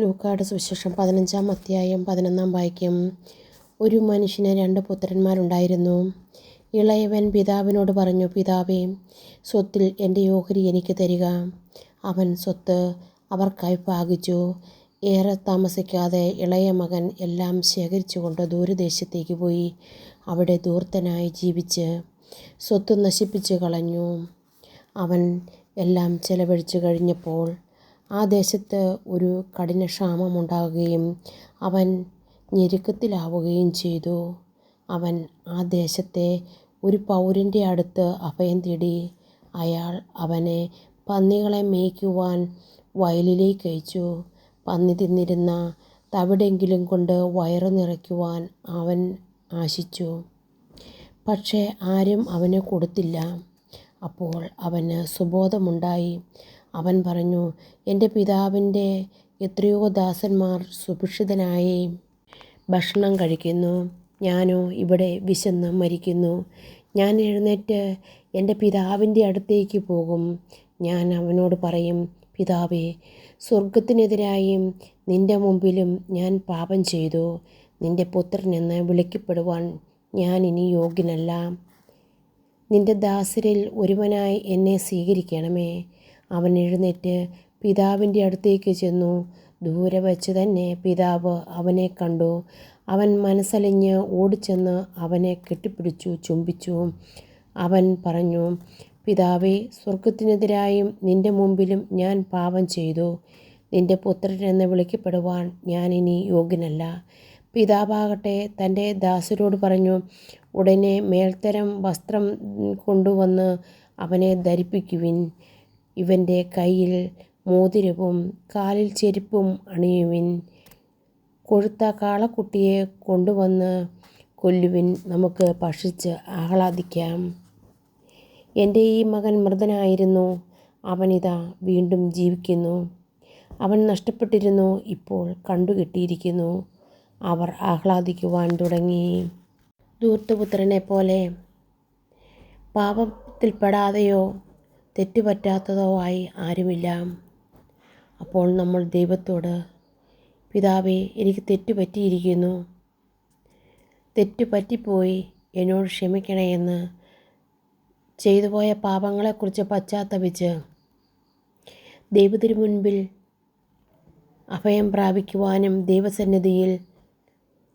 ലൂക്കായുടെ സുവിശേഷം 15-ാം അധ്യായം 11-ാം വാക്യം. ഒരു മനുഷ്യന് 2 പുത്രന്മാരുണ്ടായിരുന്നു. ഇളയവൻ പിതാവിനോട് പറഞ്ഞു, പിതാവേ, സ്വത്തിൽ എൻ്റെ ഓഹരി എനിക്ക് തരിക. അവൻ സ്വത്ത് അവർക്കായി ഭാഗിച്ചു. ഏറെ താമസിക്കാതെ ഇളയ മകൻ എല്ലാം ശേഖരിച്ചുകൊണ്ട് ദൂരദേശത്തേക്ക് പോയി അവിടെ ധൂർത്തനായി ജീവിച്ച് സ്വത്ത് നശിപ്പിച്ചു കളഞ്ഞു. അവൻ എല്ലാം ചെലവഴിച്ചു കഴിഞ്ഞപ്പോൾ ആ ദേശത്ത് ഒരു കഠിനക്ഷാമമുണ്ടാകുകയും അവൻ ഞെരുക്കത്തിലാവുകയും ചെയ്തു. അവൻ ആ ദേശത്തെ ഒരു പൗരൻ്റെ അടുത്ത് അഭയം തേടി. അയാൾ അവനെ പന്നികളെ മേയ്ക്കുവാൻ വയലിലേക്ക് അയച്ചു. പന്നി തിന്നിരുന്ന തവിടെങ്കിലും കൊണ്ട് വയറു നിറയ്ക്കുവാൻ അവൻ ആശിച്ചു. പക്ഷേ ആരും അവന് കൊടുത്തില്ല. അപ്പോൾ അവന് സുബോധമുണ്ടായി. അവൻ പറഞ്ഞു, എൻ്റെ പിതാവിൻ്റെ എത്രയോ ദാസന്മാർ സുഭിക്ഷിതനായി ഭക്ഷണം കഴിക്കുന്നു, ഞാനോ ഇവിടെ വിശന്ന് മരിക്കുന്നു. ഞാൻ എഴുന്നേറ്റ് എൻ്റെ പിതാവിൻ്റെ അടുത്തേക്ക് പോകും. ഞാൻ അവനോട് പറയും, പിതാവേ, സ്വർഗത്തിനെതിരായും നിൻ്റെ മുമ്പിലും ഞാൻ പാപം ചെയ്തു. നിൻ്റെ പുത്രനെന്ന് വിളിക്കപ്പെടുവാൻ ഞാൻ ഇനി യോഗ്യനല്ല. നിൻ്റെ ദാസരിൽ ഒരുവനായി എന്നെ സ്വീകരിക്കണമേ. അവൻ എഴുന്നേറ്റ് പിതാവിൻ്റെ അടുത്തേക്ക് ചെന്നു. ദൂരെ വച്ച് തന്നെ പിതാവ് അവനെ കണ്ടു. അവൻ മനസ്സലിഞ്ഞ് ഓടിച്ചെന്ന് അവനെ കെട്ടിപ്പിടിച്ചു ചുംബിച്ചു. അവൻ പറഞ്ഞു, പിതാവേ, സ്വർഗത്തിനെതിരായും നിൻ്റെ മുമ്പിലും ഞാൻ പാപം ചെയ്തു. നിൻ്റെ പുത്രനെന്ന് വിളിക്കപ്പെടുവാൻ ഞാൻ ഇനി യോഗ്യനല്ല. പിതാവാകട്ടെ തൻ്റെ ദാസരോട് പറഞ്ഞു, ഉടനെ മേൽത്തരം വസ്ത്രം കൊണ്ടുവന്ന് അവനെ ധരിപ്പിക്കുവിൻ. ഇവൻ്റെ കയ്യിൽ മോതിരവും കാലിൽ ചെരുപ്പും അണിയുവിൻ. കൊഴുത്ത കാളക്കുട്ടിയെ കൊണ്ടുവന്ന് കൊല്ലുവിൻ. നമുക്ക് ഭക്ഷിച്ച് ആഹ്ലാദിക്കാം. എൻ്റെ ഈ മകൻ മൃതനായിരുന്നു, അവനിതാ വീണ്ടും ജീവിക്കുന്നു. അവൻ നഷ്ടപ്പെട്ടിരുന്നു, ഇപ്പോൾ കണ്ടുകിട്ടിയിരിക്കുന്നു. അവർ ആഹ്ലാദിക്കുവാൻ തുടങ്ങി. ധൂർത്തപുത്രനെ പോലെ പാപത്തിൽപ്പെടാതെയോ തെറ്റുപറ്റാത്തതോ ആയി ആരുമില്ല. അപ്പോൾ നമ്മൾ ദൈവത്തോട്, പിതാവേ, എനിക്ക് തെറ്റുപറ്റിയിരിക്കുന്നു, തെറ്റുപറ്റിപ്പോയി, എന്നോട് ക്ഷമിക്കണേ എന്ന് ചെയ്തുപോയ പാപങ്ങളെക്കുറിച്ച് പശ്ചാത്തപിച്ച് ദൈവത്തിനു അഭയം പ്രാപിക്കുവാനും ദൈവസന്നിധിയിൽ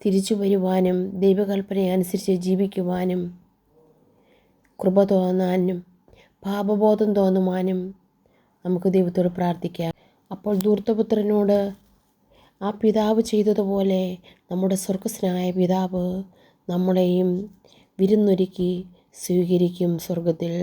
തിരിച്ചു വരുവാനും ദൈവകൽപ്പനയനുസരിച്ച് ജീവിക്കുവാനും കൃപ തോന്നാനും പാപബോധം തോന്നുവാനും നമുക്ക് ദൈവത്തോട് പ്രാർത്ഥിക്കാം. അപ്പോൾ ധൂർത്തപുത്രനോട് ആ പിതാവ് ചെയ്തതുപോലെ നമ്മുടെ സ്വർഗസ്ഥനായ പിതാവ് നമ്മളെയും വിരുന്നൊരുക്കി സ്വീകരിക്കും സ്വർഗത്തിൽ.